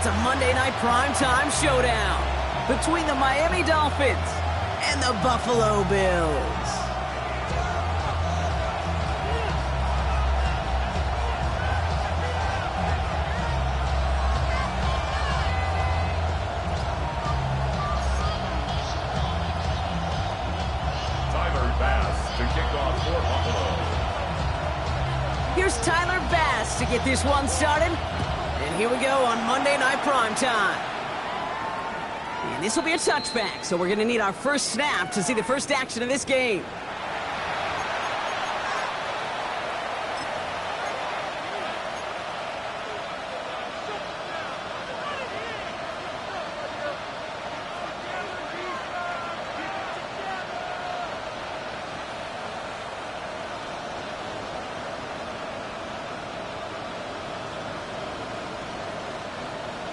It's a Monday Night Primetime showdown between the Miami Dolphins and the Buffalo Bills. Tyler Bass to kick off for Buffalo. Here's Tyler Bass to get this one started. And here we go on Monday Night Primetime. And this will be a touchback, so we're going to need our first snap to see the first action of this game.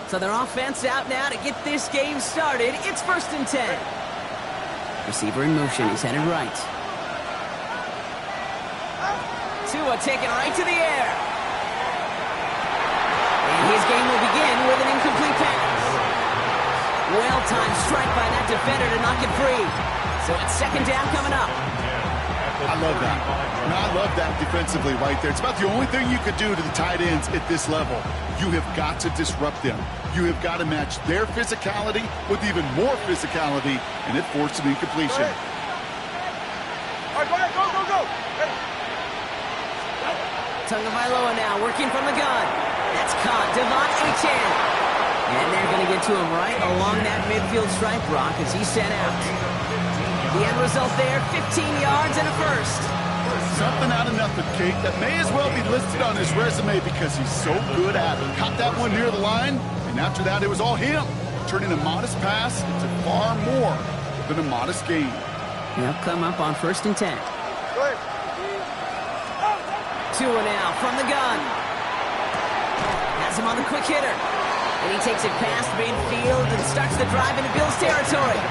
So their offense out now to get this game started. It's 1st and 10. Receiver in motion. He's headed right. Tua taken right to the air. And his game will begin with an incomplete pass. Well-timed strike by that defender to knock it free. So it's 2nd down coming up. I love that. I love that defensively right there. It's about the only thing you could do to the tight ends at this level. You have got to disrupt them. You have got to match their physicality with even more physicality, and it forced an incompletion. All right, go ahead, go. Tagovailoa now working from the gun. That's caught. Devon Achane. And they're going to get to him right along that midfield stripe, Brock, as he's sent out. The end result there, 15 yards and a first. Something out of nothing, Kate. That may as well be listed on his resume because he's so good at it. Caught that one near the line, and after that, it was all him. Turning a modest pass into far more than a modest gain. They'll come up on 1st and 10. Go ahead. Tua now from the gun. Has him on the quick hitter. And he takes it past midfield and starts the drive into Bills territory.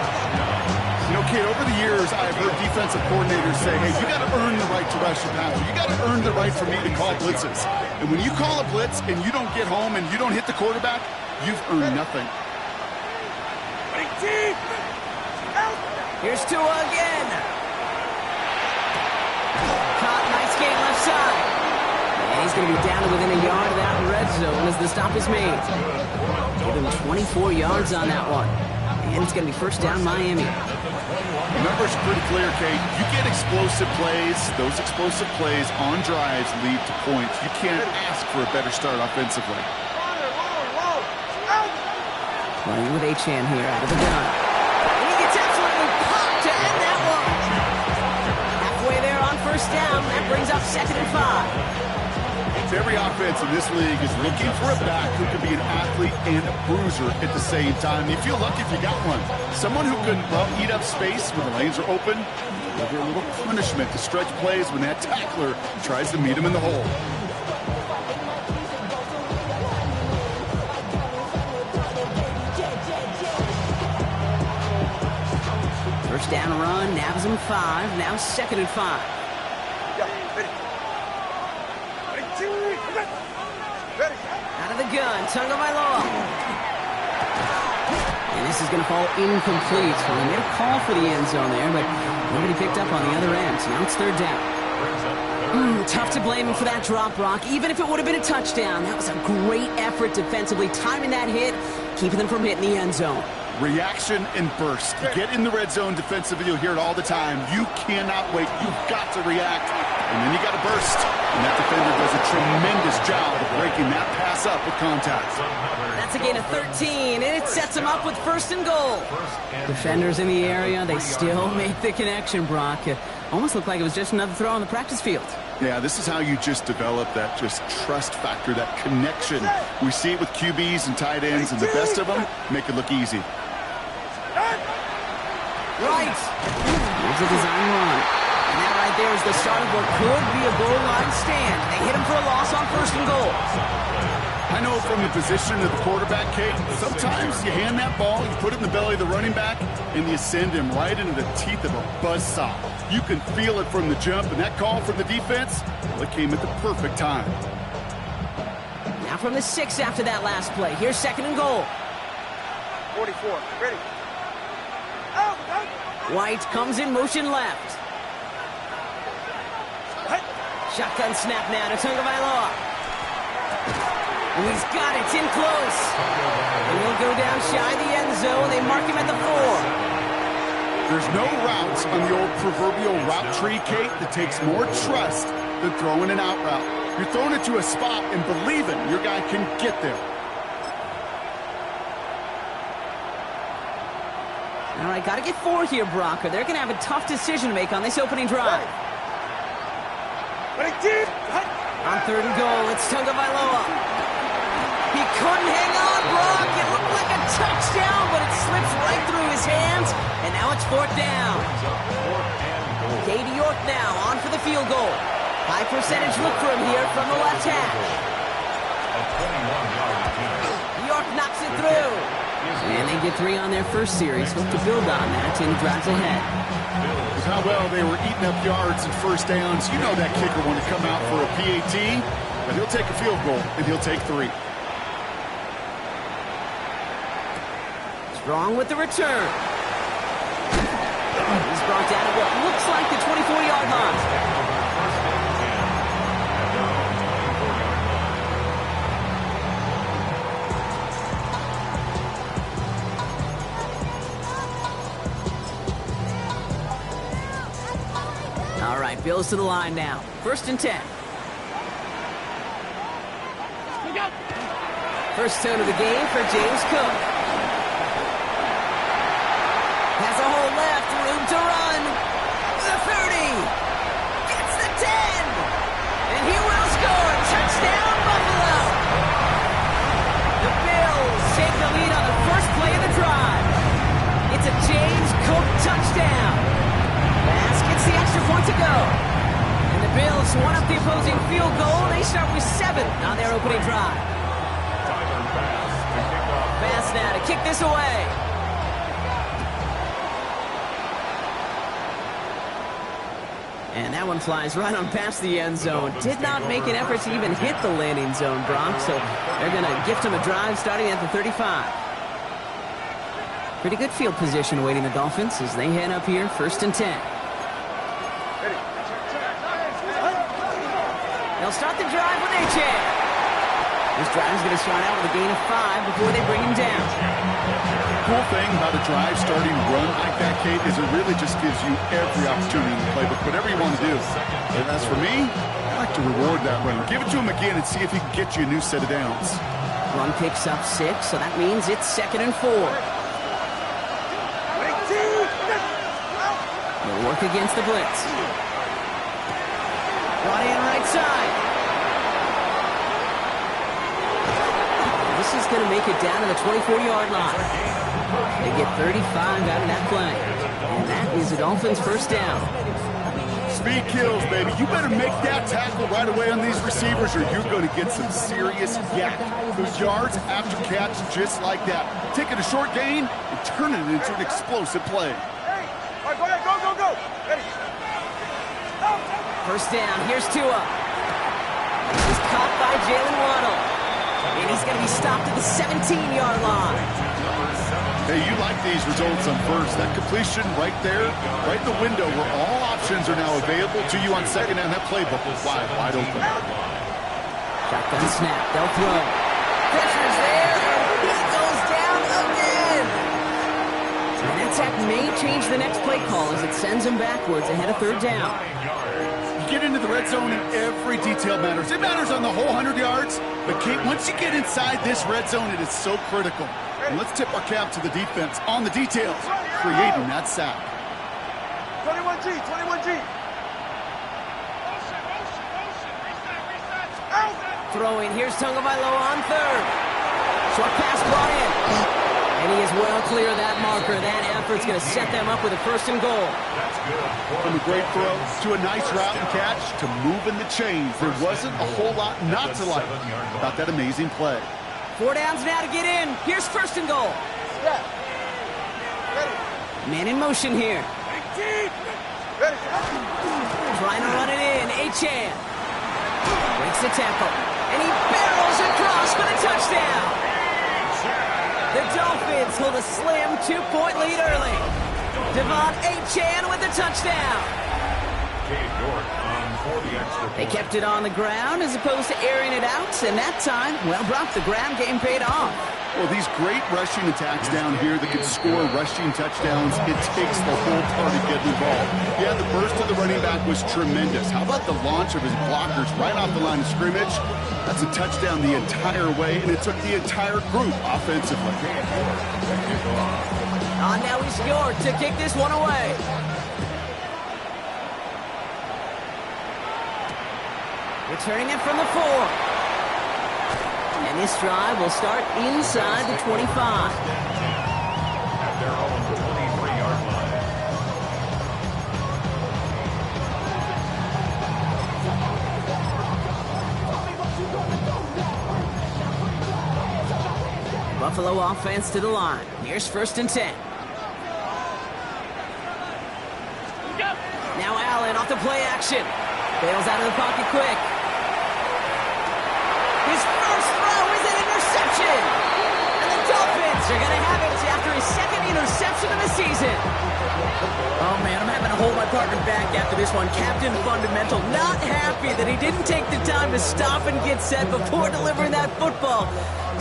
You know, Kate, over the years, I've heard defensive coordinators say, hey, you got to earn the right to rush your passer. You got to earn the right for me to call blitzes. And when you call a blitz and you don't get home and you don't hit the quarterback, you've earned nothing. Here's Tua again. Caught, nice game left side. And he's going to be down to within a yard of that red zone as the stop is made. Give him 24 yards on that one. And it's going to be 1st down Miami. The numbers are pretty clear, Kate. You get explosive plays. Those explosive plays on drives lead to points. You can't ask for a better start offensively. Playing with Achane here out of the gun. And he gets absolutely popped to end that one. Halfway there on 1st down. That brings up 2nd and 5. Every offense in this league is looking for a back who can be an athlete and a bruiser at the same time. You feel lucky if you got one. Someone who can, well, eat up space when the lanes are open, deliver a little punishment to stretch plays when that tackler tries to meet him in the hole. First down run, nabs him 5. Now 2nd and 5. Out of the gun, Tagovailoa. And this is going to fall incomplete. So they made a call for the end zone there, but nobody picked up on the other end. So now it's 3rd down. Tough to blame him for that drop, Brock. Even if it would have been a touchdown, that was a great effort defensively, timing that hit, keeping them from hitting the end zone. Reaction and burst. You get in the red zone defensively, you'll hear it all the time. You cannot wait. You've got to react. And then you got to burst. And that defender does a tremendous job of breaking that pass up with contact. That's a gain of 13, and it sets them up with 1st and goal. Defenders in the area, they still make the connection, Brock. It almost looked like it was just another throw on the practice field. Yeah, this is how you just develop that just trust factor, that connection. We see it with QBs and tight ends, and the best of them make it look easy. Right. Here's a design run. And that right there is the start of what could be a goal line stand. They hit him for a loss on 1st and goal. I know from the position of the quarterback, Kate, sometimes you hand that ball, you put it in the belly of the running back, and you send him right into the teeth of a buzzsaw. You can feel it from the jump, and that call from the defense, well, it came at the perfect time. Now from the 6 after that last play. Here's 2nd and goal. 44. Ready. Out. White comes in motion left. Shotgun snap now to Tagovailoa. And he's got it. It's in close. And he'll go down shy of the end zone. They mark him at the 4. There's no routes on the old proverbial route tree, Kate, that takes more trust than throwing an out route. You're throwing it to a spot and believing your guy can get there. All right, got to get 4 here, Brock, or they're going to have a tough decision to make on this opening drive. On 3rd and goal, it's Tagovailoa. He couldn't hang on, Brock. It looked like a touchdown, but it slips right through his hands, and now it's 4th down. Katie York now on for the field goal. High percentage look for him here from the left hash. York knocks it through. And they get 3 on their first series. Hope to build on that in drives ahead. With how well they were eating up yards and first downs, you know that kicker want to come out for a PAT, but he'll take a field goal, and he'll take 3. Strong with the return. He's brought down at what looks like the 24-yard line. All right, Bills to the line now. 1st and 10. First tone of the game for James Cook. Has a hole left, room to run. The 30. Gets the 10. And he will score. Touchdown, Buffalo. The Bills take the lead on the first play of the drive. It's a James Cook touchdown. Bass gets the extra point to go. And the Bills one up the opposing field goal. They start with 7 on their opening drive. Bass now to kick this away. And that one flies right on past the end zone. Did not make an effort to even hit the landing zone, Brock. So they're going to gift him a drive starting at the 35. Pretty good field position awaiting the Dolphins as they head up here, 1st and 10. They'll start the drive with Achane. This drive is going to start out with a gain of 5 before they bring him down. Cool thing about a drive starting run like that, Kate, is it really just gives you every opportunity to play, but whatever you want to do. And as for me, I like to reward that runner. Give it to him again and see if he can get you a new set of downs. Run picks up 6, so that means it's 2nd and 4. They'll work against the blitz. Brought in right side. This is going to make it down to the 24-yard line. They get 35 out of that play. And that is the Dolphins' first down. Speed kills, baby. You better make that tackle right away on these receivers or you're going to get some serious yak. Those yards after catch just like that. Taking a short gain and turning it into an explosive play. Hey! All right, go ahead. Go. Ready. First down. Here's Tua. He's caught by Jalen Waddle. And he's going to be stopped at the 17-yard line. Hey, you like these results on first. That completion right there, right in the window where all options are now available to you on second down. That playbook is wide open. Shotgun snap. They'll throw. Pressure's there. He goes down again. And that sack may change the next play call as it sends him backwards ahead of 3rd down. Get into the red zone and every detail matters. It matters on the whole 100 yards, but Kate, once you get inside this red zone, it is so critical. And let's tip our cap to the defense on the details, creating that sack. 21G. Out. Throwing, here's Tagovailoa on 3rd. Short pass brought in. And he is well clear of that marker. That effort's going to set them up with a 1st and goal. From a great throw to a nice route and catch to moving the chains. There wasn't a whole lot not to like about that amazing play. 4 downs now to get in. Here's 1st and goal. Yeah. Ready. Man in motion here. Ready. Trying to run it in. Achane breaks the tackle. And he barrels across for the touchdown. The Dolphins hold a slim 2-point lead early. Devon Achane with the touchdown. They kept it on the ground as opposed to airing it out, and that time, well, Brock, the ground game paid off. Well, these great rushing attacks down here that can score rushing touchdowns, it takes the whole party getting involved. Yeah, the burst of the running back was tremendous. How about the launch of his blockers right off the line of scrimmage? That's a touchdown the entire way, and it took the entire group offensively. On now he's York to kick this one away. Returning it from the 4. And this drive will start inside the 25. At their own 23-yard line. Buffalo offense to the line. Here's 1st and 10. Now Allen off the play action. Bails out of the pocket quick. His first throw is an interception. And the Dolphins are going to have it after his 2nd interception of the season. Oh, man, I'm having to hold my partner back after this one. Captain Fundamental not happy that he didn't take the time to stop and get set before delivering that football.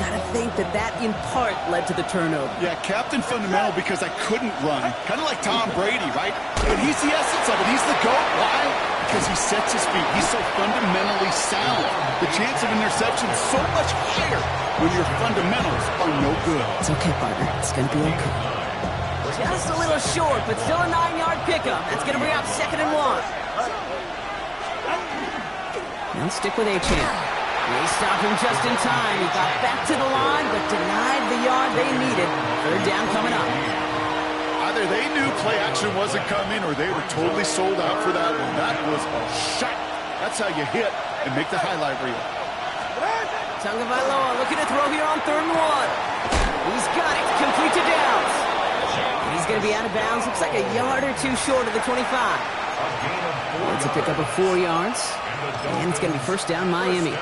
Gotta think that in part led to the turnover. Yeah, Captain Fundamental because I couldn't run. Kind of like Tom Brady, right? But he's the essence of it. He's the GOAT. Why? Because he sets his feet. He's so fundamentally sound. The chance of interception is so much higher when your fundamentals are no good. It's okay, partner. It's gonna be okay. Just a little short, but still a 9-yard pickup. That's gonna bring up 2nd and 1. Now stick with Achane. They stopped him just in time. He got back to the line, but denied the yard they needed. 3rd down coming up. Either they knew play action wasn't coming or they were totally sold out for that one. That was a shot. That's how you hit and make the highlight reel. Tagovailoa looking to throw here on 3rd and 1. He's got it. Complete to Downs. He's going to be out of bounds. Looks like a yard or 2 short of the 25. It's a pickup of 4 yards. And it's going to be 1st down Miami.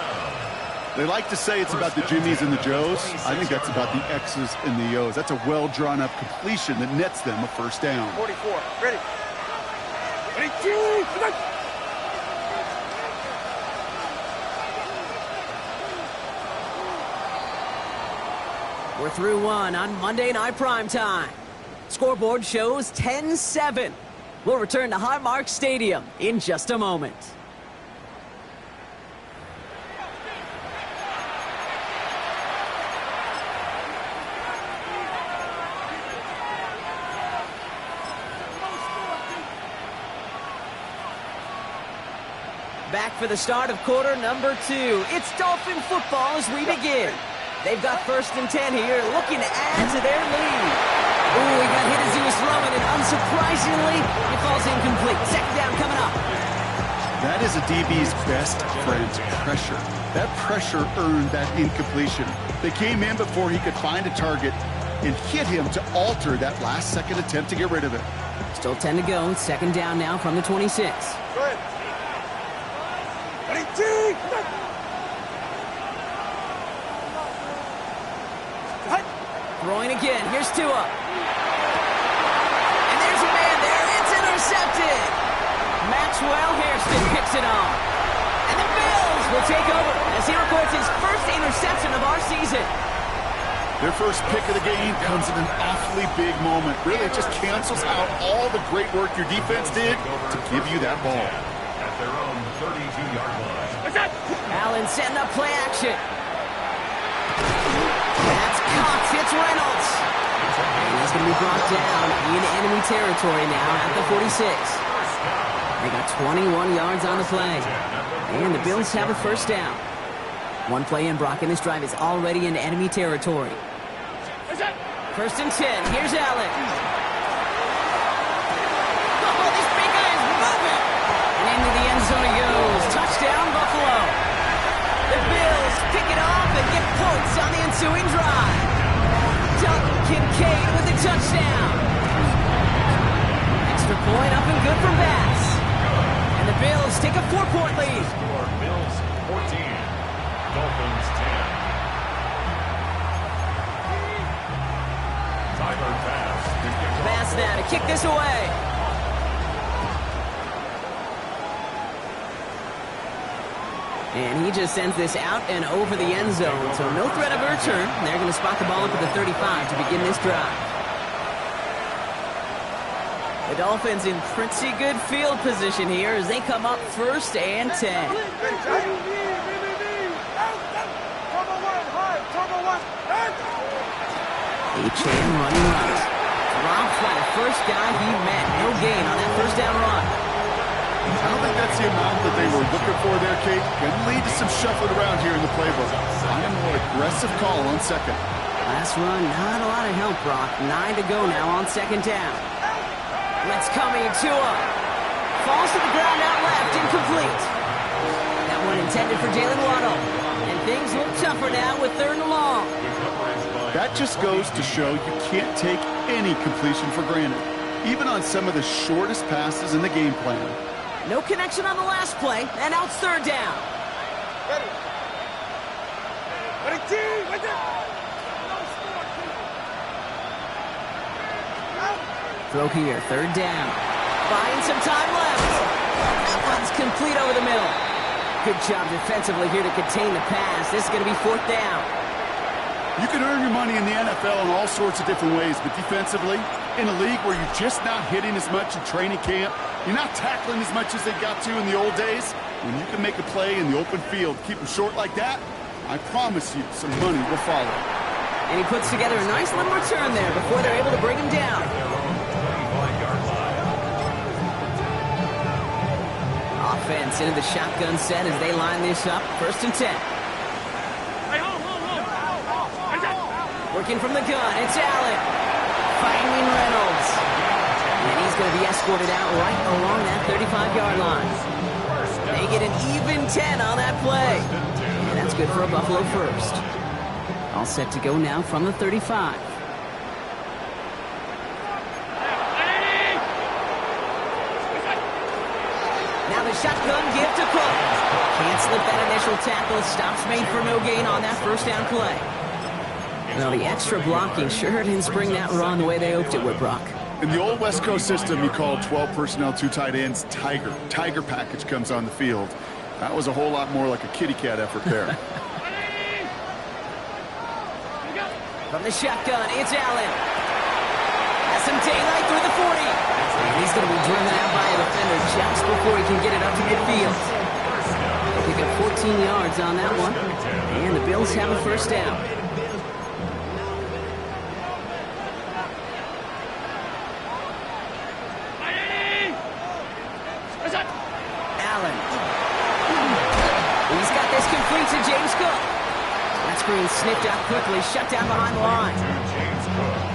They like to say it's about the Jimmies and the Joes. I think that's about the X's and the O's. That's a well-drawn-up completion that nets them a 1st down. 44, ready. Ready, two, We're through 1 on Monday Night Primetime. Scoreboard shows 10-7. We'll return to Highmark Stadium in just a moment. Back for the start of quarter number 2. It's Dolphin football as we begin. They've got 1st and 10 here, looking to add to their lead. Ooh, he got hit as he was throwing, and unsurprisingly, it falls incomplete. 2nd down coming up. That is a DB's best friend, pressure. That pressure earned that incompletion. They came in before he could find a target and hit him to alter that last-second attempt to get rid of it. Still 10 to go. 2nd down now from the 26. Go ahead. Ready, two, Throwing again. Here's Tua. And there's a man there. It's intercepted. Maxwell Hairston picks it off. And the Bills will take over as he records his 1st interception of our season. Their first pick of the game comes at an awfully big moment. Really, it just cancels out all the great work your defense did to give you that ball. At their own 32-yard line. Allen setting up play action. That's Cox. It's Reynolds. And he's going to be brought down in enemy territory now at the 46. They got 21 yards on the play. And the Bills have a 1st down. 1 play in, Brock, and this drive is already in enemy territory. 1st and 10. Here's Allen. Oh, this big guy is moving. And into the end zone he goes. Touchdown, Buffalo. The Bills pick it off and get points on the ensuing drive. Dalton Kincaid with the touchdown. Extra point up and good for Bass. And the Bills take a 4-point lead. Score Bills 14, Dolphins 10. Tyler Bass to kick off. Bass now to kick this away. And he just sends this out and over the end zone. So no threat of a return. They're going to spot the ball up at the 35 to begin this drive. The Dolphins in pretty good field position here as they come up 1st and 10. Achane running right. Drops by the first guy he met. No gain on that first down run. I don't think that's the amount that they were looking for there, Kate. Can lead to some shuffling around here in the playbook. I'm a more aggressive call on 2nd. Last run, not a lot of help, Brock. 9 to go now on 2nd down. Blitz coming to him. Falls to the ground out left, incomplete. That one intended for Jalen Waddle. And things look tougher now with 3rd and long. That just goes to show you can't take any completion for granted, even on some of the shortest passes in the game plan. No connection on the last play, and now it's 3rd down. Ready. Ready, team. Right there. Throw here, 3rd down. Buying some time left. That one's complete over the middle. Good job defensively here to contain the pass. This is going to be 4th down. You can earn your money in the NFL in all sorts of different ways, but defensively, in a league where you're just not hitting as much in training camp, you're not tackling as much as they got to in the old days, when you can make a play in the open field, keep them short like that, I promise you some money will follow. And he puts together a nice little return there before they're able to bring him down. Offense into the shotgun set as they line this up. 1st and 10. Working from the gun, it's Allen. Finding Reynolds. And he's going to be escorted out right along that 35-yard line. They get an even 10 on that play. And that's good for a Buffalo first. All set to go now from the 35. Now the shotgun give to Cook. Can't slip that initial tackle. Stops made for no gain on that 1st down play. Well, the extra blocking sure didn't spring that run the way they hoped it would, Brock. In the old West Coast system, you called 12 personnel, 2 tight ends, Tiger. Tiger package comes on the field. That was a whole lot more like a kitty cat effort there. From the shotgun, it's Allen. Has some daylight through the 40. And he's going to be driven out by a defender just before he can get it up to midfield. They'll pick up 14 yards on that one. And the Bills have a 1st down. Allen. He's got this complete to James Cook. That screen snipped out quickly, shut down behind the line.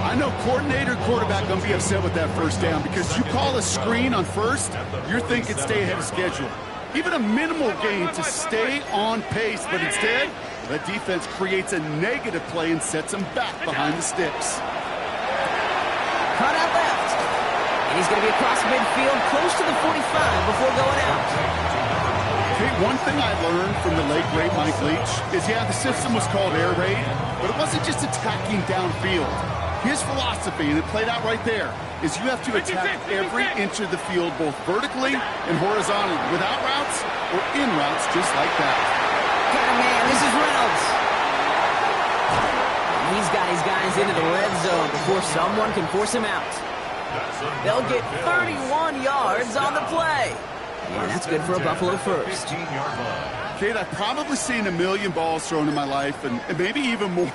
I know coordinator, quarterback going to be upset with that 1st down because you call a screen on 1st, you're thinking stay ahead of schedule. Even a minimal gain to stay on pace, but instead, the defense creates a negative play and sets them back behind the sticks. Cut out left. And he's going to be across midfield, close to the 45 before going out. Okay, one thing I learned from the late, great Mike Leach is, yeah, the system was called air raid, but it wasn't just attacking downfield. His philosophy, and it played out right there, is you have to attack every inch of the field, both vertically and horizontally, without routes or in routes, just like that. Got a man, this is Reynolds. He's got his guys into the red zone before someone can force him out. They'll get 31 yards on the play. And that's good for a Buffalo first. Kate, I've probably seen a million balls thrown in my life, and maybe even more,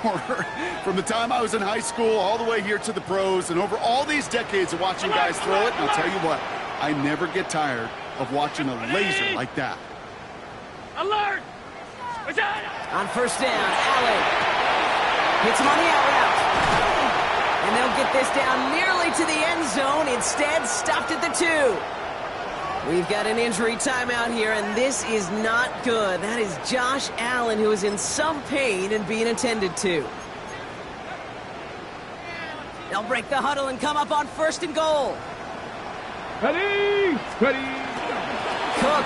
from the time I was in high school all the way here to the pros, and over all these decades of watching guys throw it. And I'll tell you what, I never get tired of watching a laser like that. Alert! On 1st down, Allen hits him on the out route. And they'll get this down nearly to the end zone. Instead, stopped at the 2. We've got an injury timeout here, and this is not good. That is Josh Allen, who is in some pain and being attended to. They'll break the huddle and come up on 1st and goal. Ready! Ready! Cook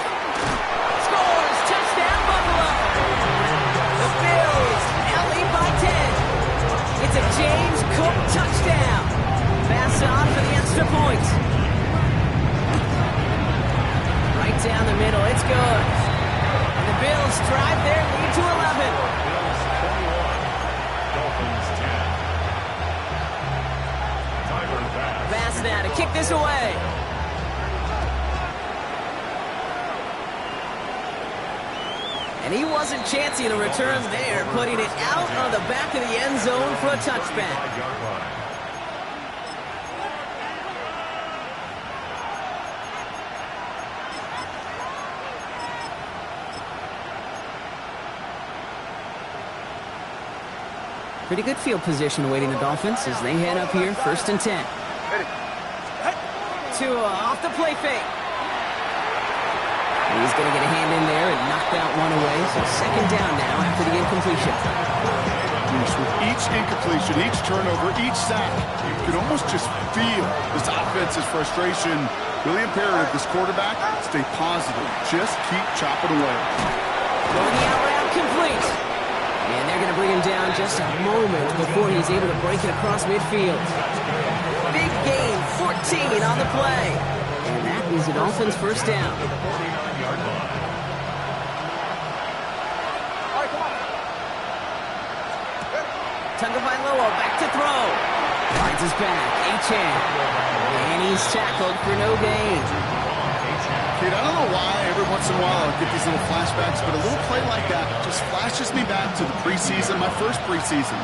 scores! Touchdown, Buffalo! a James Cook touchdown. Pass on for the extra point. Right down the middle, it's good. And the Bills drive their lead to 11. Bills 21, Dolphins 10. Tyler Bass. Bass now to kick this away. And he wasn't chancing a return there, putting it out of the back of the end zone for a touchback. 5-yard line. Pretty good field position awaiting the Dolphins as they head up here, 1st and 10. Tua off the play fake. He's going to get a hand in there and knock that one away. So 2nd down now after the incompletion. With each incompletion, each turnover, each sack, you can almost just feel this offense's frustration. Really imperative, this quarterback, stay positive. Just keep chopping away. Going the out route complete. And they're going to bring him down just a moment before he's able to break it across midfield. Big gain, 14 on the play. And that is the Dolphins' 1st down. Tagovailoa back to throw. Finds his back, Achane. And he's tackled for no gain. Kid, I don't know why every once in a while I'll get these little flashbacks, but a little play like that just flashes me back to the preseason, my first preseason.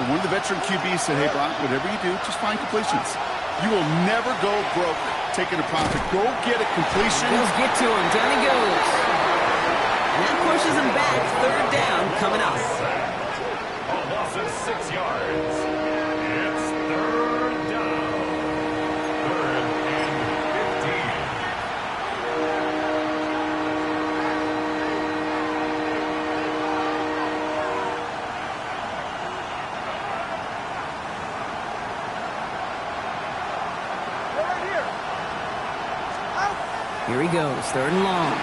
When one of the veteran QBs said, hey, Brock, whatever you do, just find completions. You will never go broke taking a profit. Go get a completion. Bills get to him. Down he goes. And that pushes him back. 3rd down coming up. A loss of 6 yards. It's 3rd down. 3rd and 15. Here he goes. 3rd and long.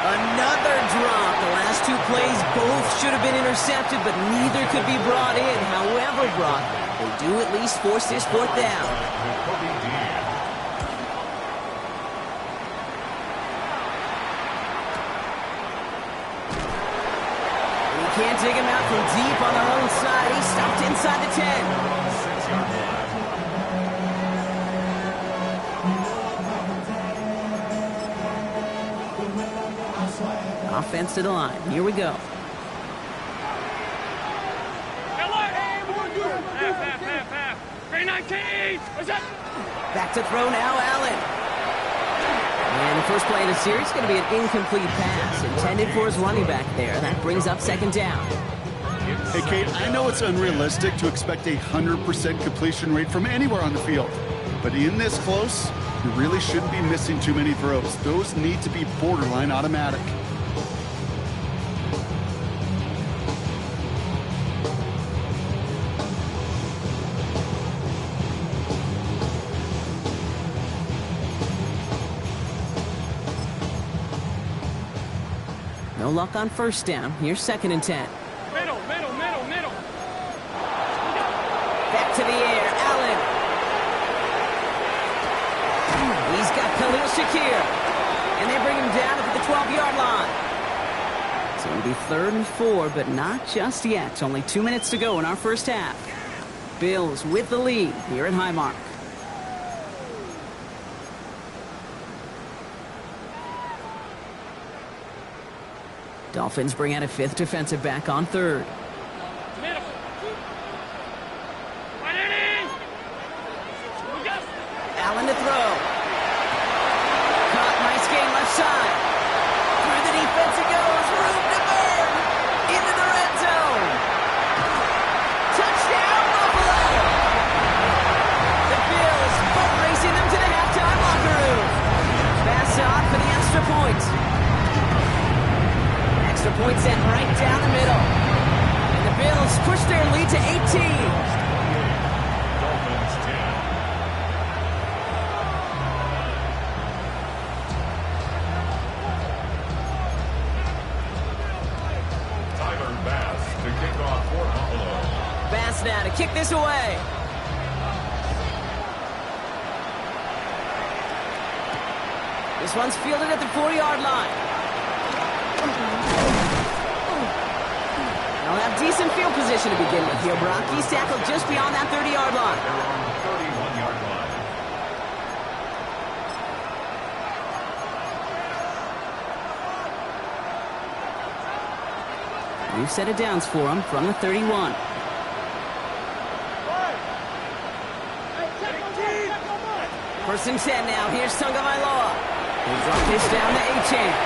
Another drop. The last 2 plays both should have been intercepted, but neither could be brought in. However, Brock, they do at least force this 4th down. And he can't dig him out from deep on their own side. He stopped inside the 10. 6-yard line. Offense to the line. Here we go. Half. 319. What's that? Back to throw now, Allen. And the first play of the series is going to be an incomplete pass intended for his running back there. That brings up 2nd down. Hey, Kate, I know it's unrealistic to expect a 100% completion rate from anywhere on the field. But in this close, you really shouldn't be missing too many throws. Those need to be borderline automatic. No luck on 1st down. Here's 2nd and 10. Middle. Back to the air. Allen. He's got Khalil Shakir. And they bring him down at the 12-yard line. So it'll be 3rd and 4, but not just yet. Only 2 minutes to go in our 1st half. Bills with the lead here at Highmark. Dolphins bring out a 5th defensive back on 3rd. Middle. Allen to throw. Caught, nice gain left side. Through the defense it goes. Room to burn. Into the red zone. Touchdown, Buffalo. The Bills boat racing them to the halftime locker room. Pass on for the extra point. Extra point sent right down the middle. And the Bills push their lead to 18. Dolphins 10. Tyler Bass to kick off for Buffalo. pass now to kick this away. This one's fielded at the 40-yard line. They'll have decent field position to begin with here, Brock. He's tackled just beyond that 30-yard line. 31-yard line. New set of downs for him from the 31. First and 10 now. Here's Tagovailoa. They drop this down to Achane.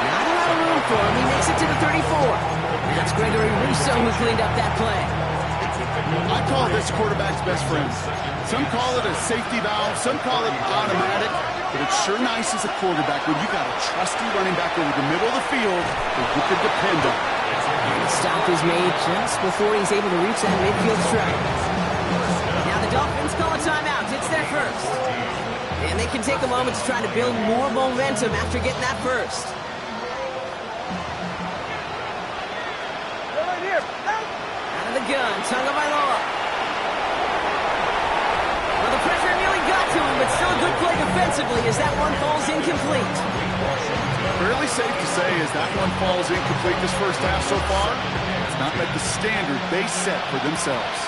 Not a lot of room for him. He makes it to the 34. That's Gregory Rousseau who cleaned up that play. I call this quarterback's best friend. Some call it a safety valve, some call it automatic, but it's sure nice as a quarterback when you got a trusty running back over the middle of the field that you can depend on. And the stop is made just before he's able to reach that midfield strike. Now the Dolphins call a timeout. It's their first. And they can take a moment to try to build more momentum after getting that first. Out of the gun, Tagovailoa. Well, the pressure nearly got to him, but still a good play defensively as that one falls incomplete. Fairly safe to say as that one falls incomplete this first half so far, it's not met the standard they set for themselves.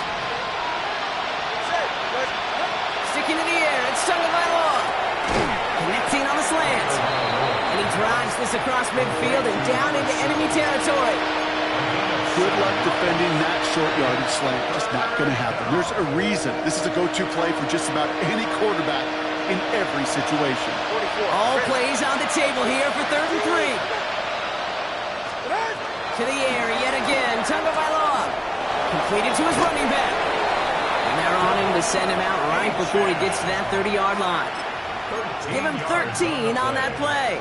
Sticking in the air, it's Tagovailoa. Connecting on the slant. And he drives this across midfield and down into enemy territory. Good luck defending that short yardage slant. Just not going to happen. There's a reason this is a go-to play for just about any quarterback in every situation. All plays on the table here for 3rd and 3. To the air yet again, Tagovailoa. Completed to his running back. And they're on him to send him out right before he gets to that 30-yard line. Give him 13 on that play.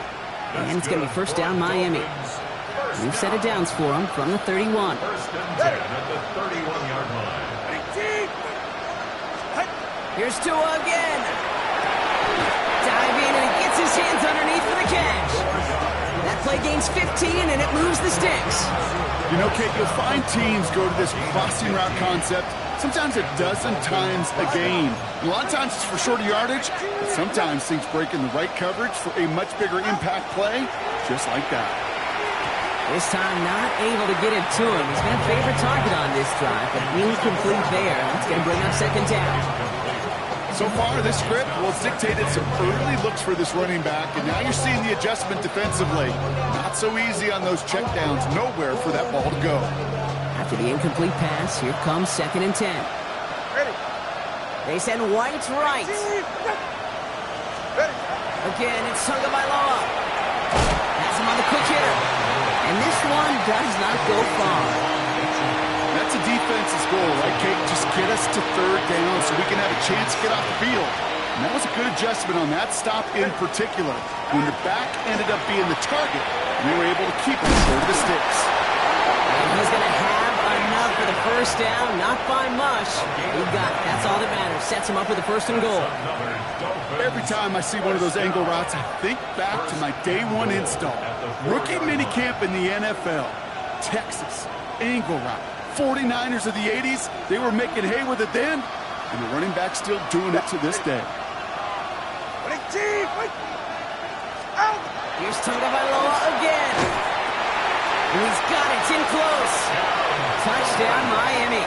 And it's going to be first down Miami. New set of downs for him from the 31. First and 10 at the 31-yard line. Here's Tua again. Diving, and he gets his hands underneath for the catch. That play gains 15, and it moves the sticks. You know, Kate, you'll find teams go to this crossing route concept sometimes a dozen times a game. A lot of times it's for shorter yardage, but sometimes things break in the right coverage for a much bigger impact play, just like that. This time not able to get it to him. He's been a favorite target on this drive, but incomplete there. That's going to bring up second down. So far, this script has dictated some early looks for this running back, and now you're seeing the adjustment defensively. Not so easy on those checkdowns. Nowhere for that ball to go. After the incomplete pass, here comes 2nd and 10. They send White right. Again, it's Tagovailoa. Pass him on the quick hitter. And this one does not go far. That's a defense's goal, right, Kate? Just get us to 3rd down so we can have a chance to get off the field. And that was a good adjustment on that stop in particular. When the back ended up being the target, we were able to keep him short of the sticks. And he's going to have enough for the first down, not by much. He got it. That's all that matters. Sets him up with the 1st and goal. Every time I see one of those angle routes, I think back to my day 1 install. Rookie minicamp in the NFL. Texas, angle route. 49ers of the 80s, they were making hay with it then, and the running back's still doing it to this day. Here's Tagovailoa again. And he's got it. It's in close. Touchdown, Miami.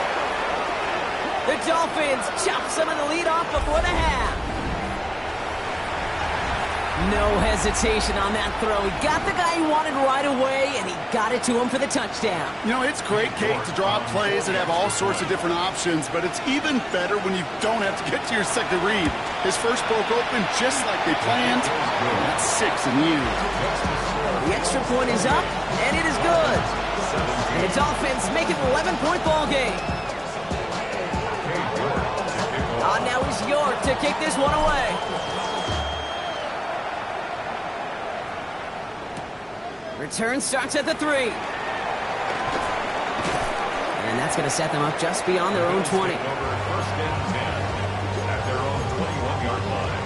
The Dolphins chop some of the lead off before the half. No hesitation on that throw. He got the guy he wanted right away, and he got it to him for the touchdown. You know, it's great, Kate, to draw up plays and have all sorts of different options, but it's even better when you don't have to get to your second read. His first broke open just like they planned, and that's 6 in the end. The extra point is up, and it is good. And the Dolphins make it an 11-point ball game. Now is York to kick this one away. Return starts at the 3. And that's going to set them up just beyond their own 20. First and 10 at their own 21-yard line.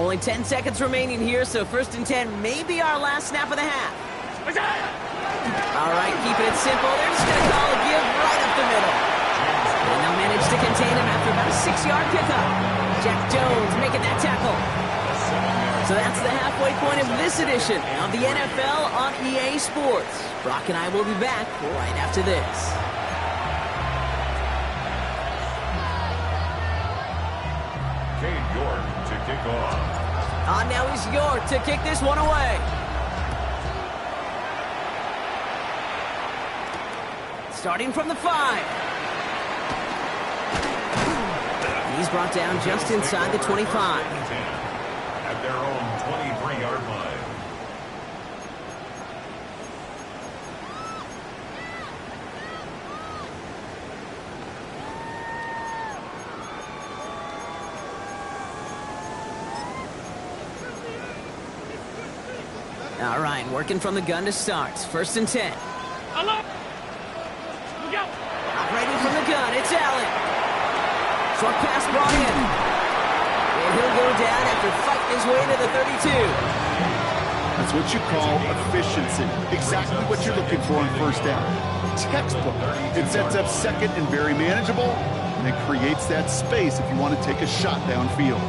Only 10 seconds remaining here, so 1st and 10 may be our last snap of the half. All right, keeping it simple. They're just going to call a give right up the middle. And they'll manage to contain him after about a 6-yard pickup. Jack Jones making that tackle. So that's the halfway point of this edition of the NFL on EA Sports. Brock and I will be back right after this. Cade York to kick off. On now is York to kick this one away. Starting from the 5. He's brought down just inside the 25. At their own 23-yard line. All right, working from the gun to start. 1st and 10. Hello. Look out. Operating from the gun, it's Allen. Short pass brought in. And he'll go down after fighting his way to the 32. That's what you call efficiency. Exactly what you're looking for on 1st down. Textbook. It sets up 2nd and very manageable, and it creates that space if you want to take a shot downfield.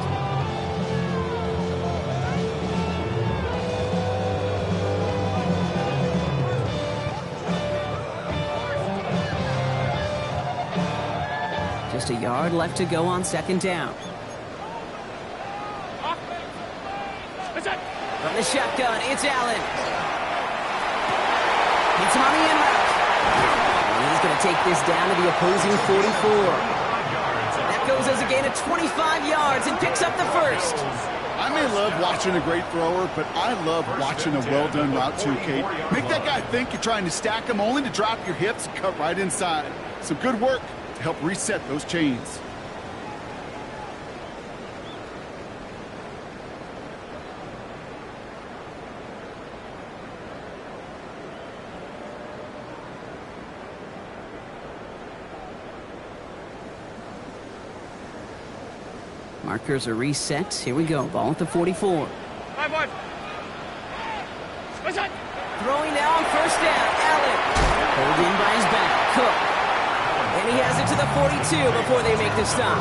Just a yard left to go on 2nd down. From the shotgun, it's Allen. Hits him on the in route. And he's going to take this down to the opposing 44. That goes as a gain of 25 yards and picks up the 1st. I may love watching a great thrower, but I love watching a well-done route too, Kate. Make that guy think you're trying to stack him only to drop your hips and cut right inside. Some good work to help reset those chains. Markers are reset. Here we go. Ball at the 44. 5-1. What's that? Throwing now on 1st down. Allen. Pulled in by his back. Cook. And he has it to the 42 before they make the stop.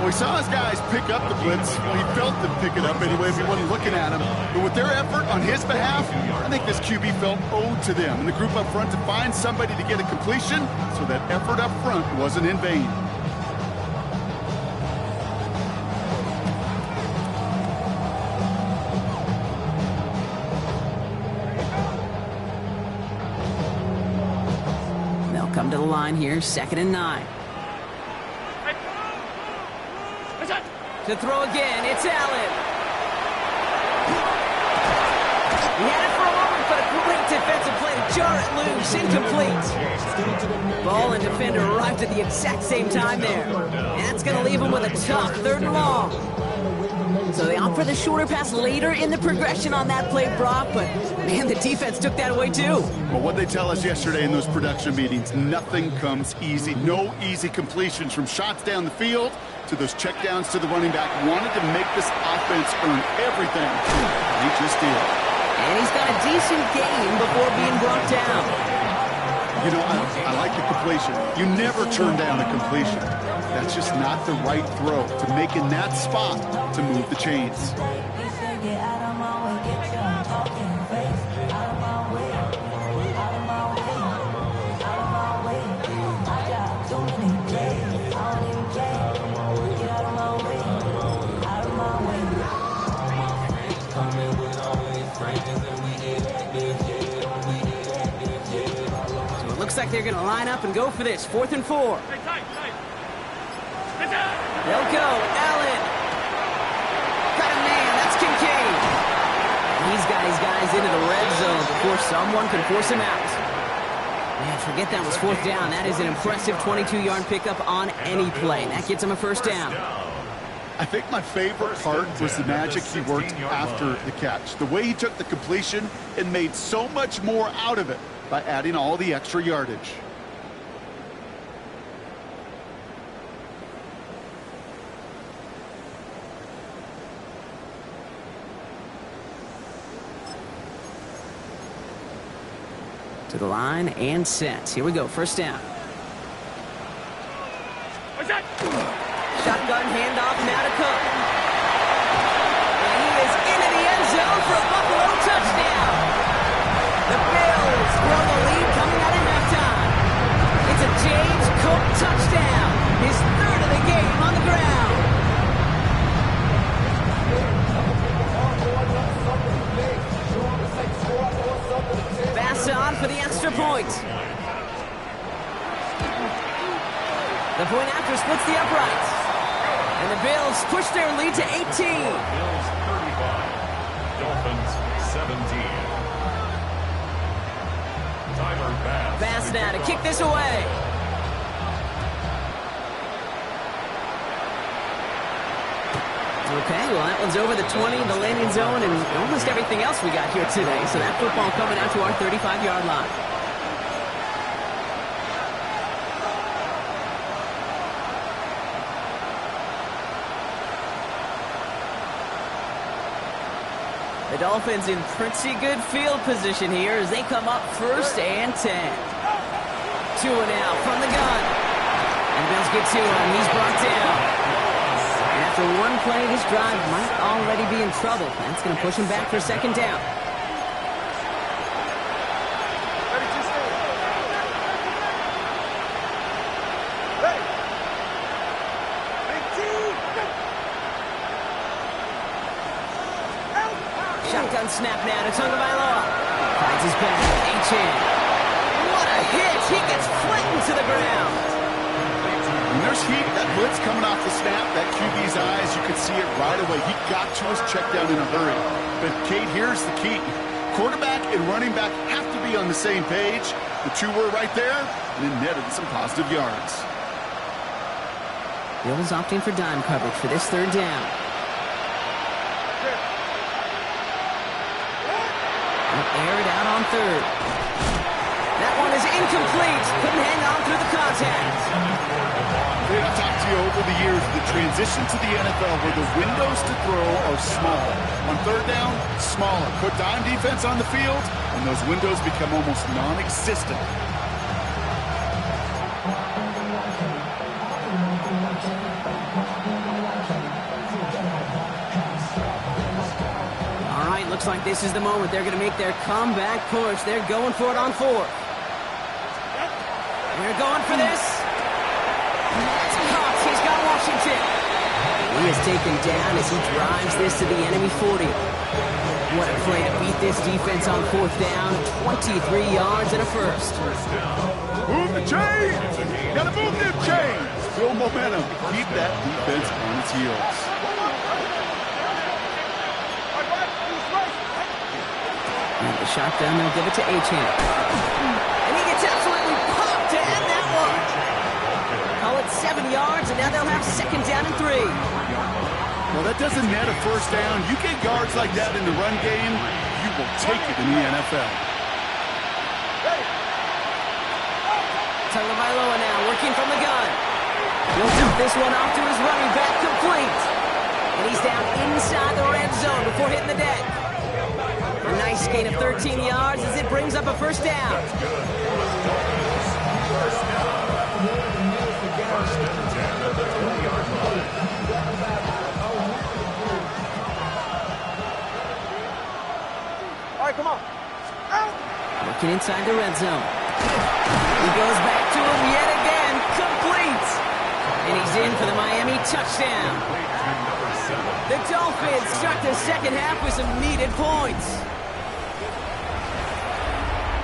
Well, we saw his guys pick up the blitz. Well, he felt them pick it up anyway if he wasn't looking at him. But with their effort on his behalf, I think this QB felt owed to them and the group up front to find somebody to get a completion, so that effort up front wasn't in vain. Come to the line here, 2nd and 9. What's that? To throw again, it's Allen. He had it for a moment, but a great defensive play to jar it loose, incomplete. Ball and defender arrived at the exact same time there. And that's going to leave him with a tough 3rd and long. So they opt for the shorter pass later in the progression on that play, Brock, but man, the defense took that away too. Well, what they tell us yesterday in those production meetings, nothing comes easy. No easy completions from shots down the field to those checkdowns to the running back. Wanted to make this offense earn everything. He just did. And he's got a decent game before being brought down. You know, I like the completion. You never turn down a completion. That's just not the right throw to make in that spot to move the chains. Looks like they're going to line up and go for this. 4th and 4. Hey, tight. They'll go. Allen. Got a man. That's Kincaid. He's got his guys into the red zone before someone can force him out. Man, forget that was 4th down. That is an impressive 22-yard pickup on any play. That gets him a 1st down. I think my favorite part was the magic he worked after the catch. The way he took the completion and made so much more out of it by adding all the extra yardage. To the line and set. Here we go, first down. Shotgun handoff now to Cook. And he is into the end zone for a Buffalo touchdown. The Bills grow the lead coming out of halftime. It's a James Cook touchdown. His third of the game on the ground. Pass on for the extra point. The point after splits the uprights. And the Bills push their lead to 18. Bills 35. Dolphins 17. Tyler Bass. Bass now to kick this away. Okay, well, that one's over the 20, the landing zone, and almost everything else we got here today. So that football coming out to our 35-yard line. The Dolphins in pretty good field position here as they come up first and 10. 2 and out from the gun. And Bills get to him. He's brought down. And after one play, this drive might already be in trouble. That's going to push him back for second down. Shotgun snap now to Tagovailoa. Finds his back. Achane. What a hit! He gets flattened to the ground. When there's heat, that blitz coming off the snap, that QB's eyes, you could see it right away. He got to his check down in a hurry. But, Kate, here's the key. Quarterback and running back have to be on the same page. The two were right there, and it netted some positive yards. Bills opting for dime coverage for this third down. Air it out on third. That one is incomplete. Couldn't hang on through the contact. I've talked to you over the years, the transition to the NFL where the windows to throw are small. On third down, smaller. Put dime defense on the field, and those windows become almost non-existent. All right, looks like this is the moment. They're going to make their comeback push. They're going for it on fourth. They're going for this. It's caught. He's got Washington. He is taken down as he drives this to the enemy 40. What a play to beat this defense on fourth down. 23 yards and a first. Move the chains! Gotta move them chains! Build momentum. Keep that defense on its heels. And the shotgun, they'll give it to Achane. And he gets absolutely popped to end that one. Call it 7 yards, and now they'll have second down and 3. Well, that doesn't net a first down. You get yards like that in the run game, you will take it in the NFL. Tagovailoa now working from the gun. He'll dump this one off to his running back, complete. And he's down inside the red zone before hitting the deck. A nice gain of 13 yards as it brings up a first down. All right, come on. Working inside the red zone. He goes back to him yet again, complete. And he's in for the Miami touchdown. The Dolphins start the second half with some needed points.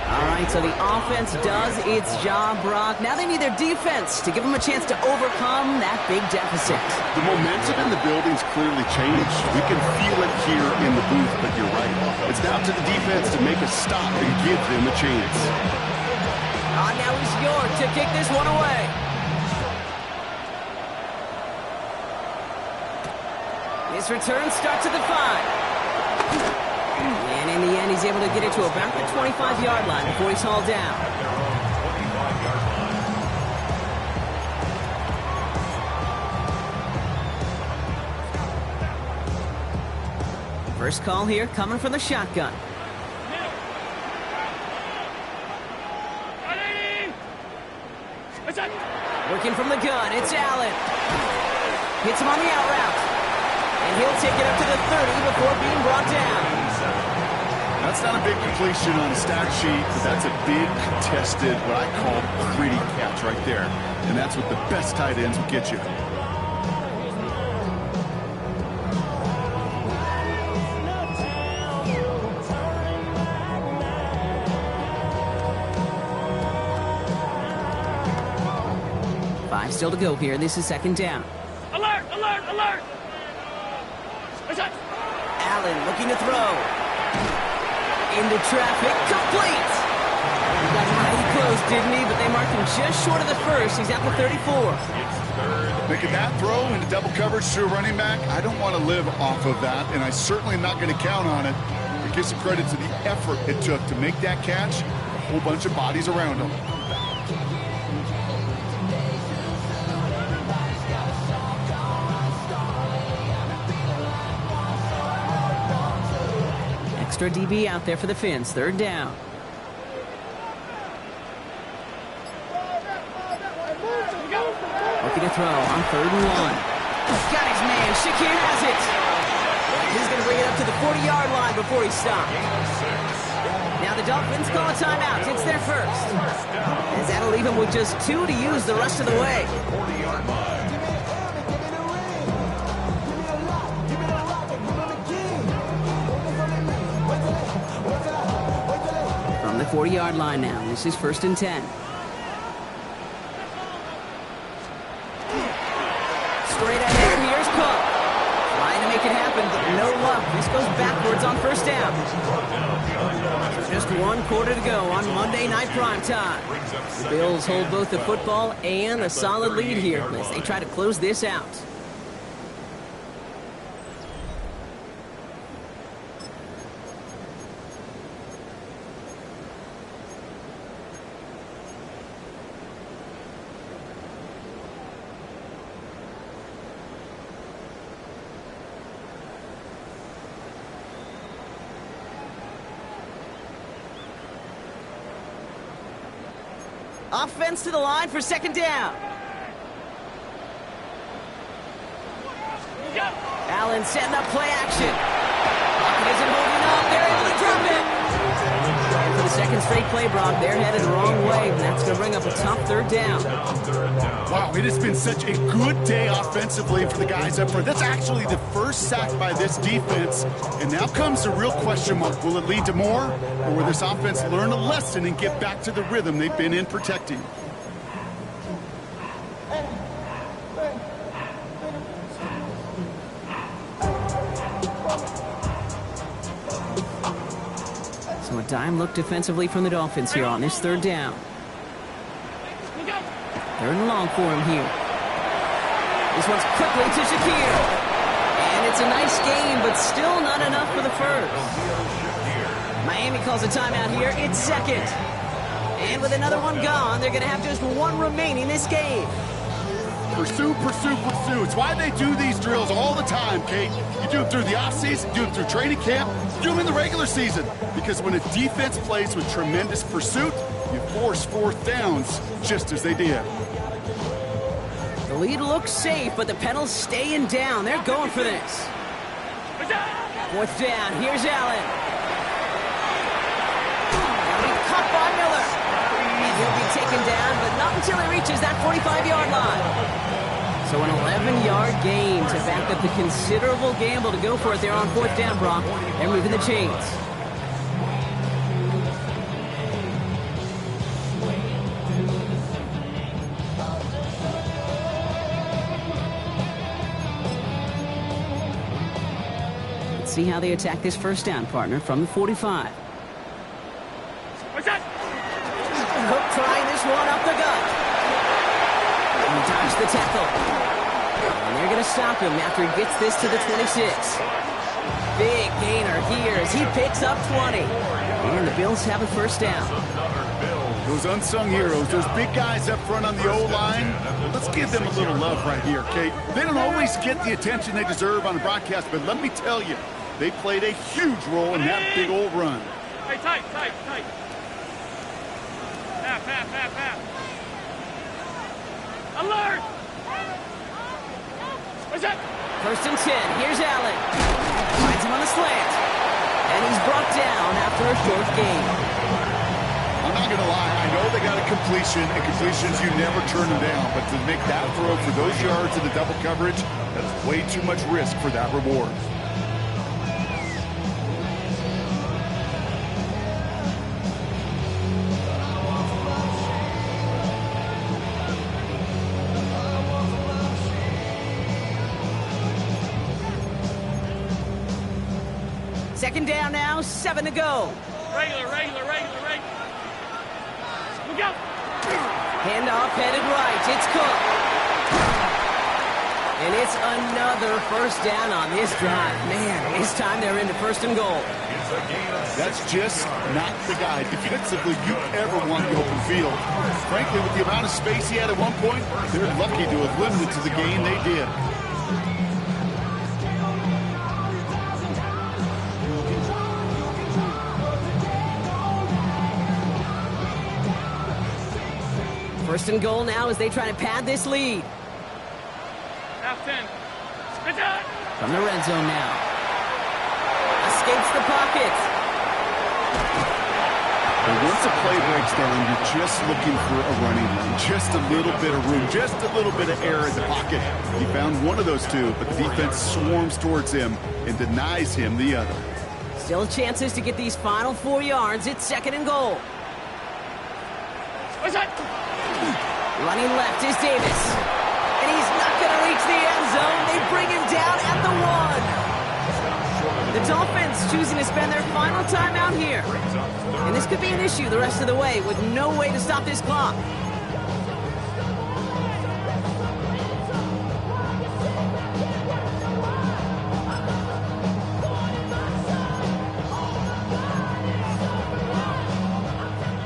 All right, so the offense does its job, Brock. Now they need their defense to give them a chance to overcome that big deficit. The momentum in the building's clearly changed. We can feel it here in the booth, but you're right. It's now to the defense to make a stop and give them a chance. Now he's York to kick this one away. This return starts at the 5. And in the end, he's able to get it to about the 25-yard line before he's hauled down. First call here coming from the shotgun. Working from the gun, it's Allen. Hits him on the out route. And he'll take it up to the 30 before being brought down. That's not a big completion on the stat sheet, but that's a big contested, what I call gritty catch right there. And that's what the best tight ends will get you. Five still to go here. This is second down. Alert! Alert! Alert! Listen. Allen looking to throw. Into traffic, complete! He got mighty close, didn't he? But they marked him just short of the first. He's at the 34. Making that throw into double coverage to a running back, I don't want to live off of that, and I certainly am not going to count on it. But give some credit to the effort it took to make that catch. A whole bunch of bodies around him. Extra DB out there for the Finns. Third down. Looking to throw on 3rd and 1. Got his man. Shakir has it. He's going to bring it up to the 40-yard line before he stopped. Now the Dolphins call a timeout. It's their first. As that'll leave him with just 2 to use the rest of the way. 40-yard line. From the 40-yard line now. This is 1st and 10. Straight ahead. Here's Cook. Trying to make it happen, but no luck. This goes backwards on 1st down. Just 1 quarter to go on Monday Night Primetime. The Bills hold both the football and a solid lead here as they try to close this out. Offense to the line for 2nd down. Allen setting up play action. Pocket isn't moving up. They're able to drop it. And for the 2nd straight play, Brock, they're headed the wrong way, and that's going to bring up a tough 3rd down. Wow, it has been such a good day offensively for the guys up front. That's actually the first sack by this defense. And now comes the real question mark. Will it lead to more? Or will this offense learn a lesson and get back to the rhythm they've been in protecting? So a dime look defensively from the Dolphins here on this 3rd down. 3rd and long for him here. This one's quickly to Shakir. And it's a nice game, but still not enough for the first. Miami calls a timeout here. It's 2nd. And with another one gone, they're going to have just 1 remaining this game. Pursue, pursue, pursue. It's why they do these drills all the time, Kate. You do them through the offseason, do them through training camp, do them in the regular season. Because when a defense plays with tremendous pursuit, you force 4th downs just as they did. The lead looks safe, but the pedals staying down. They're going for this. 4th down. Here's Allen. Now he caught by Miller. And he'll be taken down, but not until he reaches that 45-yard line. So an 11-yard gain to back up the considerable gamble to go for it there on 4th down, Brock. They're moving the chains. Let's see how they attack this 1st down, partner, from the 45. Cook trying this one up the gut. And dodged the tackle. And they're going to stop him after he gets this to the 26. Big gainer here as he picks up 20. And the Bills have a 1st down. Those unsung heroes, those big guys up front on the O-line, let's give them a little love right here, Kate. They don't always get the attention they deserve on the broadcast, but let me tell you, they played a huge role in that big old run. Hey, tight. Half. Alert! What's that? 1st and 10. Here's Allen. Finds him on the slant. And he's brought down after a short gain. I'm not going to lie. I know they got a completion, and completions, you never turn them down. But to make that throw for those yards in the double coverage, that's way too much risk for that reward. Second down now, 7 to go. Regular. Look out! Handoff headed right. It's Cook. And it's another first down on this drive. Man, this time they're into 1st and goal. That's just not the guy defensively you ever want the open field. Frankly, with the amount of space he had at one point, they're lucky to have limited to the gain they did. First and goal now as they try to pad this lead. Half 10. Spit out! From the red zone now. Escapes the pocket. But once a play breaks down, you're just looking for a running lane. Just a little bit of room, just a little bit of air in the pocket. He found one of those two, but the defense swarms towards him and denies him the other. Still chances to get these final 4 yards. It's 2nd and goal. What's that? Running left is Davis. And he's not going to reach the end zone. They bring him down at the 1. The Dolphins choosing to spend their final time out here. And this could be an issue the rest of the way with no way to stop this clock.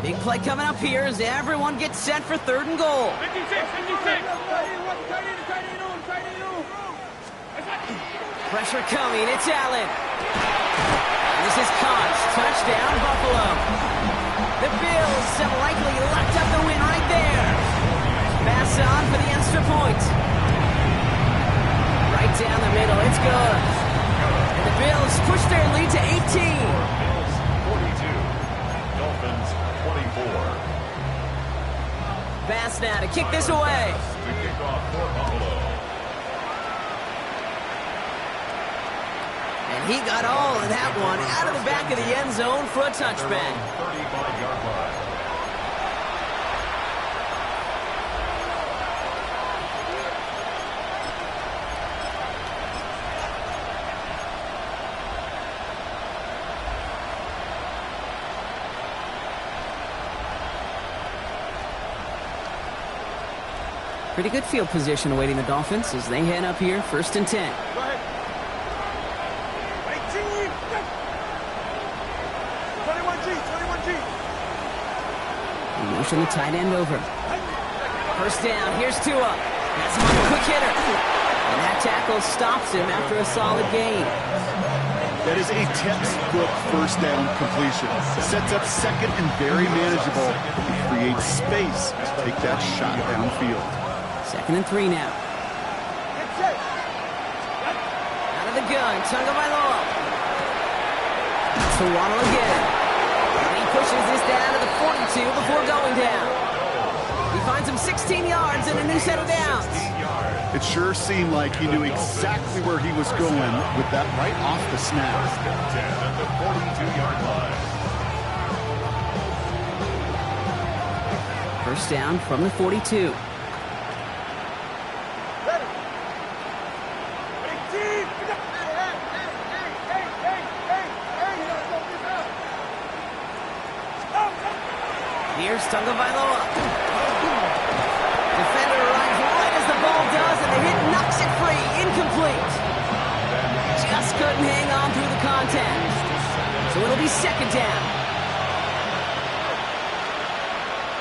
Big play coming up here as everyone gets set for 3rd and goal. 56. Pressure coming, it's Allen. And this is caught. Touchdown, Buffalo. The Bills have likely locked up the win right there. Pass on for the extra point. Right down the middle, it's good. And the Bills push their lead to 18. Bills 42, Dolphins 24. Pass now to kick this away. To kick off for Buffalo. And he got all of that one out of the back of the end zone for a touchback. 35-yard line. Pretty good field position awaiting the Dolphins as they head up here, 1st and 10. Motion the tight end over. First down, here's Tua. That's him on a quick hitter. And that tackle stops him after a solid gain. That is a textbook first down completion. Sets up 2nd and very manageable. It creates space to take that shot downfield. 2nd and 3 now. Out of the gun, Tagovailoa. To Waddle again. And he pushes this down to the 42 before going down. He finds him 16 yards and a new set of downs. It sure seemed like he knew exactly where he was going with that right off the snap. 10 at the 42-yard line. First down from the 42. Here's Tagovailoa. Defender arrives right as the ball does, and the hit knocks it free. Incomplete. Just couldn't hang on through the contact. So it'll be 2nd down.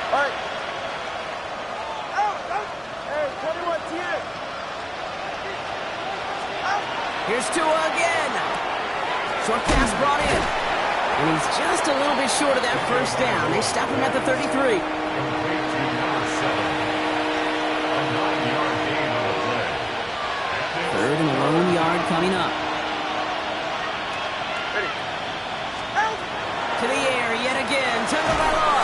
All right. Hey, 21 TN. Here's Tua again. Short pass brought in. And he's just a little bit short of that first down. They stop him at the 33. coming up. Ready. To the air yet again. Tagovailoa.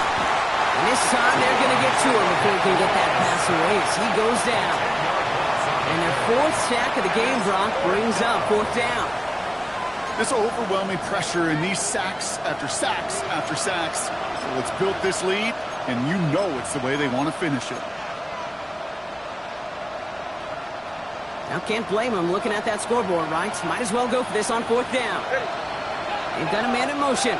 And this time they're going to get to him before he can get that pass away as he goes down. And their fourth sack of the game, Brock, brings up fourth down. This overwhelming pressure and these sacks after sacks after sacks. So it's built this lead, and you know it's the way they want to finish it. Now can't blame him looking at that scoreboard, right? Might as well go for this on fourth down. They've got a man in motion.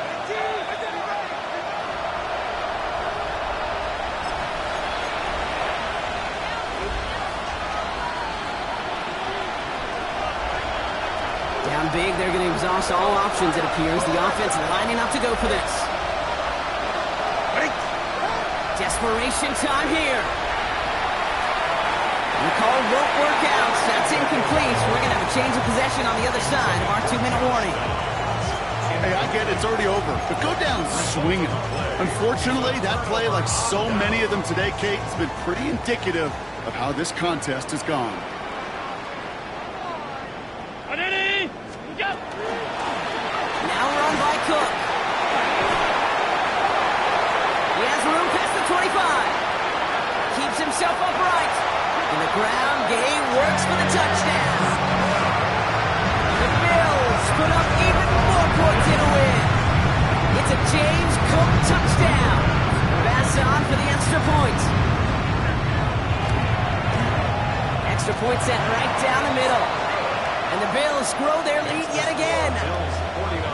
Down big, they're going to exhaust all options, it appears. The offense lining up to go for this. Desperation time here. The call won't work out. That's incomplete. We're going to have a change of possession on the other side of our 2-minute warning. Hey, I get it. It's already over. But go down swinging. Unfortunately, that play, like so many of them today, Kate, has been pretty indicative of how this contest has gone. Now we're on by Cook. He has room past the 25. Keeps himself upright. And the ground game works for the touchdown. The Bills put up even more points in a win. It's a James Cook touchdown. Pass on for the extra point. Extra point set right down the middle. And the Bills grow their lead yet again. Bills 49,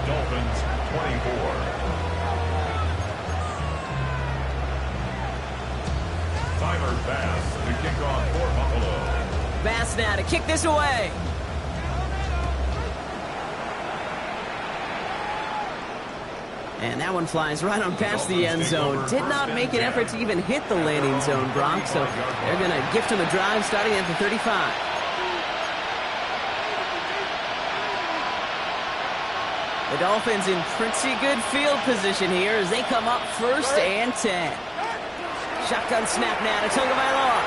Dolphins 24. Timer pass to kick off for Buffalo. Bass now to kick this away. And that one flies right on past the end zone. Did not make an effort to even hit the landing zone, Brock. So they're going to gift him a drive starting at the 35. The Dolphins in pretty good field position here as they come up first and 10. Shotgun snap now to Tagovailoa.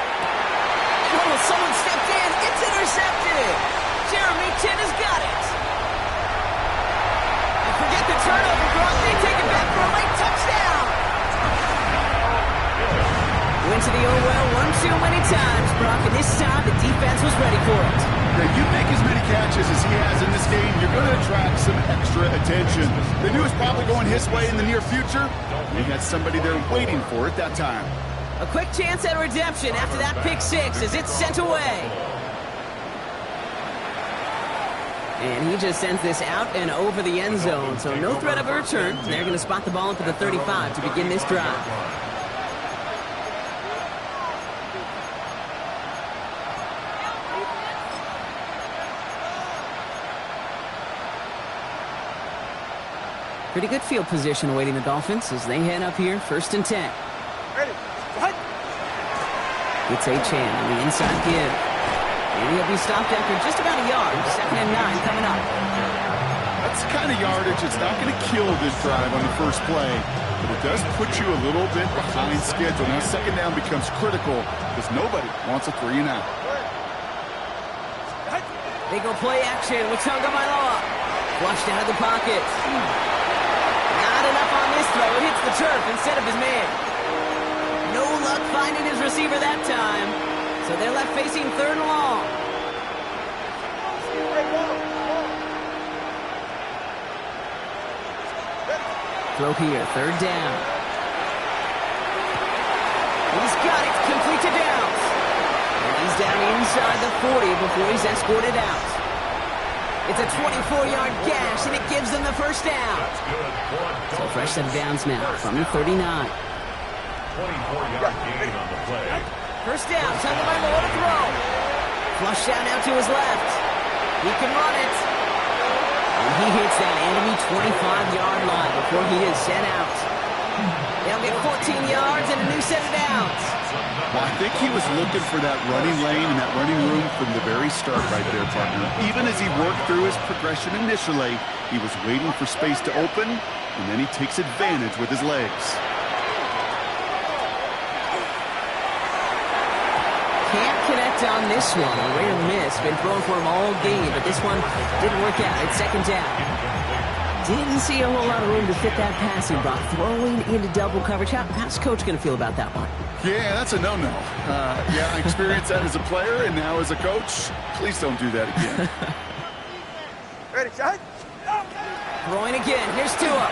Oh, someone stepped in. It's intercepted. Jeremy Tinn has got it. And forget the turnover, Brock. They take it back for a late touchdown. Went to the well one too many times, Brock, and this time the defense was ready for it. Now, you make as many catches as he has in this game, you're going to attract some extra attention. They knew it was probably going his way in the near future. He had somebody there waiting for it that time. A quick chance at redemption after that pick six as it's sent away. And he just sends this out and over the end zone, so no threat of a return. They're going to spot the ball up at the 35 to begin this drive. Pretty good field position awaiting the Dolphins as they head up here, first and 10. Ready. What? It's Achane on the inside give. And he'll be stopped after just about a yard. 2nd and 9 coming up. That's the kind of yardage that's not going to kill this drive on the first play, but it does put you a little bit behind schedule. Now, second down becomes critical because nobody wants a 3 and out. They go play action with Tagovailoa. Flushed out of the pocket. Not enough on this throw. It hits the turf instead of his man. No luck finding his receiver that time. So they're left facing 3rd and long. Throw here, 3rd down. He's got it, complete to Downs. And he's down inside the 40 before he's escorted out. It's a 24-yard gash, and it gives them the first down. So fresh set of downs now from the 39. 24-yard gain on the play. First down, Tagovailoa to throw. Flush out now to his left. He can run it. And he hits that enemy 25-yard line before he is sent out. They'll get 14 yards and a new set of downs. Well, I think he was looking for that running lane and that running room from the very start right there, partner. Even as he worked through his progression initially, he was waiting for space to open, and then he takes advantage with his legs. Can't connect picked on this one. A rare miss. Been thrown for him all game, but this one didn't work out. It's second down. Didn't see a whole lot of room to fit that passing, Brock. Throwing into double coverage. How's Coach going to feel about that one? Yeah, that's a no-no. Yeah, I experienced that as a player and now as a coach. Please don't do that again. Ready, shot. Throwing again. Here's Tua.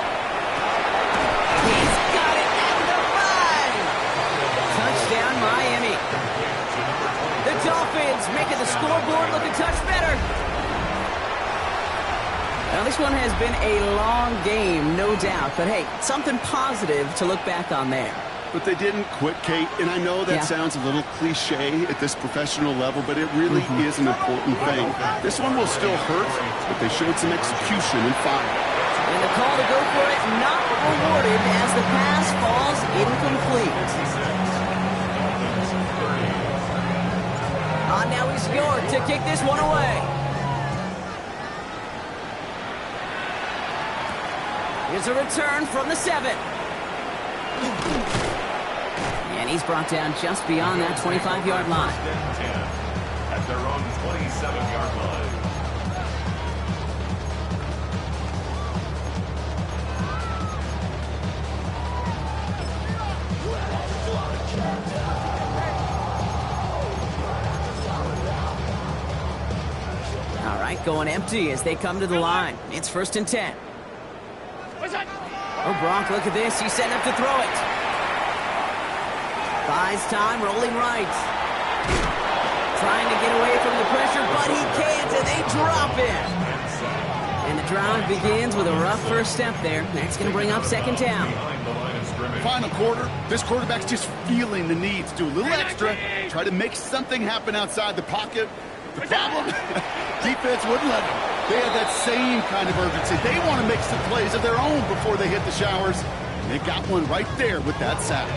He's got it at the 5. Touchdown, Miami. The Dolphins making the scoreboard look a touch better. Now, this one has been a long game, no doubt. But, hey, something positive to look back on there. But they didn't quit, Kate, and I know that sounds a little cliche at this professional level, but it really is an important thing. This one will still hurt, but they showed some execution and fire. And the call to go for it not rewarded as the pass falls incomplete. Now he's York to kick this one away. Here's a return from the 7. And he's brought down just beyond that 25-yard line. At their own 27-yard line. All right, going empty as they come to the line. It's 1st and 10. Oh, Brock, look at this. He's setting up to throw it. Buys time, rolling right. Trying to get away from the pressure, but he can't, and they drop it. And the drive begins with a rough first step there. That's going to bring up 2nd down. Final quarter, this quarterback's just feeling the need to do a little extra, try to make something happen outside the pocket. The problem, defense wouldn't let them. They had that same kind of urgency. They want to make some plays of their own before they hit the showers. And they got one right there with that sack.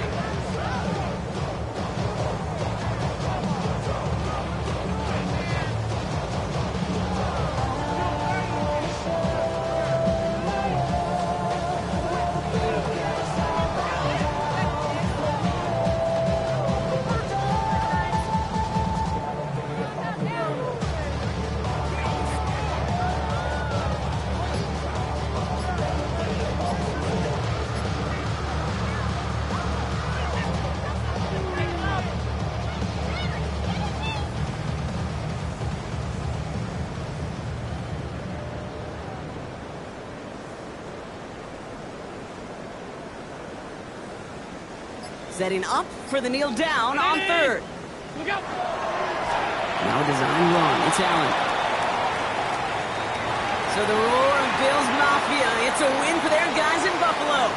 Setting up for the kneel down on 3rd. Look out. Now a design run. It's Allen. So the roar of Bills Mafia. It's a win for their guys in Buffalo.